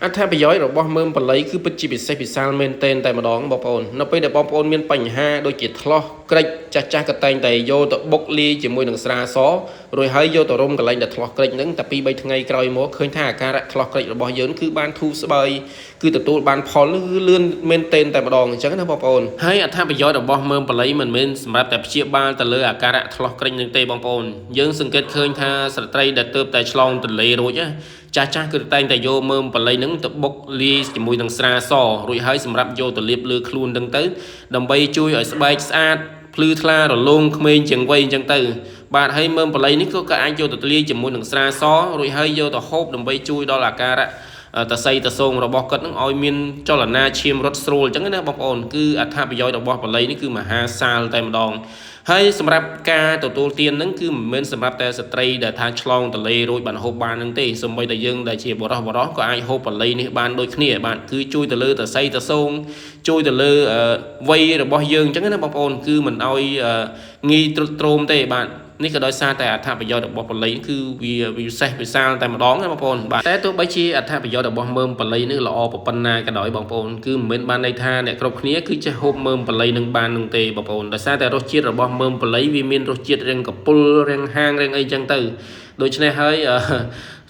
អត្ថប្រយោជន៍របស់មើមបល័យគឺពិតជាពិសេសពិសាលមែនទែនតែម្ដងបងប្អូននៅពេលដែលបងប្អូនមានបញ្ហាដូចជាថ្លោះក្រិចចាស់ក៏តែងតែយកទៅបុកលាយជាមួយនឹងស្រាសរួចហើយយកទៅរុំកន្លែងដែលថ្លោះក្រិចហ្នឹងតែ2 3ថ្ងៃក្រោយមកឃើញថាអាការៈថ្លោះក្រិចរបស់យើងគឺបានធូរស្បើយគឺទទួលបានផលគឺលឿនមែនទែនតែម្ដងអញ្ចឹងណាបងប្អូនហើយអត្ថប្រយោជន៍របស់មើមបល័យមិនមែនសម្រាប់តែព្យាបាលទៅលើអាការៈថ្លោះក្រិចនឹងទេបងប្អូនយើងសង្កេតឃើញថាស្ត្រីដែលទើបតែឆ្លងទន្លេរួចចាស់គឺតែងតែយកមើមបល័យហ្នឹងទៅបុកលាយជាមួយនឹងស្រាសរួចហើយសម្រាប់យកទៅលាបលើខ្លួនហ្នឹងទៅដើម្បីជួយឲ្យស្បែកស្អាតភ្លឺថ្លារលោងក្មេងជាងវ័យអញ្ចឹងទៅបាទហើយមើមបល័យនេះក៏អាចយកទៅលាយជាមួយនឹងស្រាសរួចហើយយកទៅហូបដើម្បីជួយដល់អាការៈតសៃតសងរបស់គាត់នឹងឲ្យមានចលនាឈាមរត់ស្រួលអញ្ចឹងណាបងប្អូនគឺអត្ថប្រយោជន៍របស់បល័យនេះគឺមហាសាលតែម្ដងហើយសម្រាប់ការទទួលទានហ្នឹងគឺមិនមែនសម្រាប់តែស្ត្រីដែលថាឆ្លងទន្លេរួចបានហូបបានហ្នឹងទេសូម្បីតែយើងដែលជាបុរសក៏អាចហូបបល័យនេះបានដូចគ្នាបាទគឺជួយទៅលើតសៃតសងជួយទៅលើវ័យរបស់យើងអញ្ចឹងណាបងប្អូនគឺមិនឲ្យងាយទ្រុឌទ្រោមទេបាទនេះក៏ដោយសារតែអត្ថប្រយោជន៍របស់បល័យគឺវាពិសេសពិសាលតែម្ដងណាបងប្អូនបាទតែទោះបីជាអត្ថប្រយោជន៍របស់មើមបល័យនេះល្អប៉ុណ្ណាក៏ដោយបងប្អូនគឺមិនមែនបានន័យថាអ្នកគ្រប់គ្នាគឺចេះហូបមើមបល័យនឹងបាននឹងទេបងប្អូនដោយសារតែរសជាតិរបស់មើមបល័យវាមានរសជាតិរាងកពុលរាងហាងរាងអីចឹងទៅដូច្នេះហើយ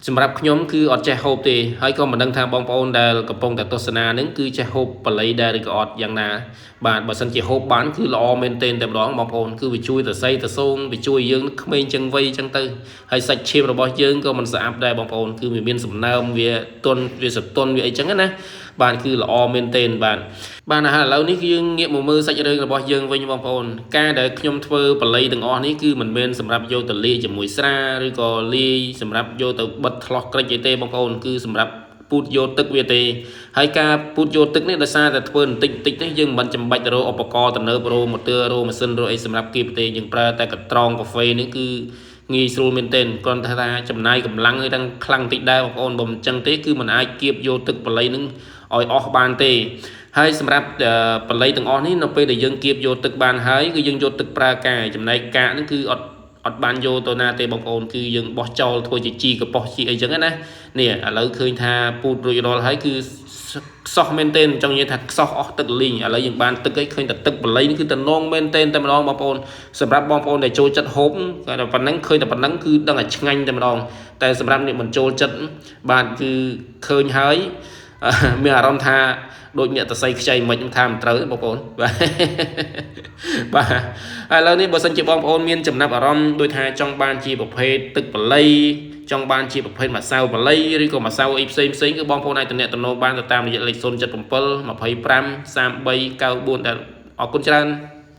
សម្រាប់ខ្ញុំគឺអត់ចេះហូបទេហើយក៏មិនដឹងថាបងប្អូនដែលកំពុងតែទស្សនានឹងគឺចេះហូបបល័យដែរឬក៏អត់យ៉ាងណាបាទបើសិនជាហូបបានគឺល្អមែនទែនតែម្ដងបងប្អូនគឺវាជួយតសៃតសងវាជួយយើងក្មេងចឹងវ័យចឹងទៅហើយសាច់ឈាមរបស់យើងក៏មិនស្អាប់ដែរបងប្អូនគឺវាមានសំណើមវាទន់វាសទន់វាអីចឹងណាបាទគឺល្អមែនទែនបាទហើយឥឡូវនេះយើងងាកមកមើលសាច់រឿងរបស់យើងវិញបងប្អូនការដែលខ្ញុំធ្វើបល័យទាំងអស់នេះគឺមិនមែនសម្រាប់យកទៅលាយជាមួយស្រាឬក៏លាយសម្រាប់យកទៅបិទថ្លោះក្រិចអីទេបងប្អូនគឺសម្រាប់ពូតយកទឹកវាទេហើយការពូតយកទឹកនេះដោយសារតែធ្វើបន្តិចនេះយើងមិនចាំបាច់ទៅរកឧបករណ៍ទំនើបរកម៉ូទ័ររកម៉ាស៊ីនរកអីសម្រាប់គៀបទេយើងប្រើតែកត្រងកាហ្វេនេះគឺងាយស្រួលមែនទែនគ្រាន់តែថាចំណាយកម្លាំងឲ្យទាំងខ្លាំងតិចដែរបងប្អូនបើមិនចឹងទេគឺមិនអាចគៀបយកទឹកបល័យនឹងឲ្យអស់បានទេហើយសម្រាប់បល័យទាំងអស់នេះនៅពេលដែលយើងគៀបយកទឹកបានហើយគឺយើងយកទឹកប្រើការចំណែកកាកហ្នឹងគឺអត់បានយកទៅណាទេបងប្អូនគឺយើងបោះចោលធ្វើជាជីកប៉ុសជីអីចឹងណានេះឥឡូវឃើញថាពូតរួចរាល់ហើយគឺខ្សោះមែនទែនចង់និយាយថាខ្សោះអស់ទឹកលីងឥឡូវយើងបានទឹកឲ្យឃើញតែទឹកបល័យនេះគឺតំណងមែនទែនតែម្ដងបងប្អូនសម្រាប់បងប្អូនដែលចូលចិត្តហូបគាត់តែប៉ុណ្ណឹងឃើញតែប៉ុណ្ណឹងគឺដឹងតែឆ្ងាញ់តែម្ដងតែសម្រាប់អ្នកមិនចូលចិត្តបាទគឺឃើញហើយមានអារម្មណ៍ថាដូចអ្នកតសៃខ្ចីមិនថាមិនត្រូវបងប្អូនបាទឥឡូវនេះបើសិនជាបងប្អូនមានចំណាប់អារម្មណ៍ដូចថាចង់បានជាប្រភេទទឹកបល័យចង់បានជាប្រភេទម្សៅបល័យឬក៏ម្សៅអីផ្សេងគឺបងប្អូនអាចទំនាក់ទំនងបានទៅតាមរយៈលេខ077 25 33 94ដែលអរគុណច្រើន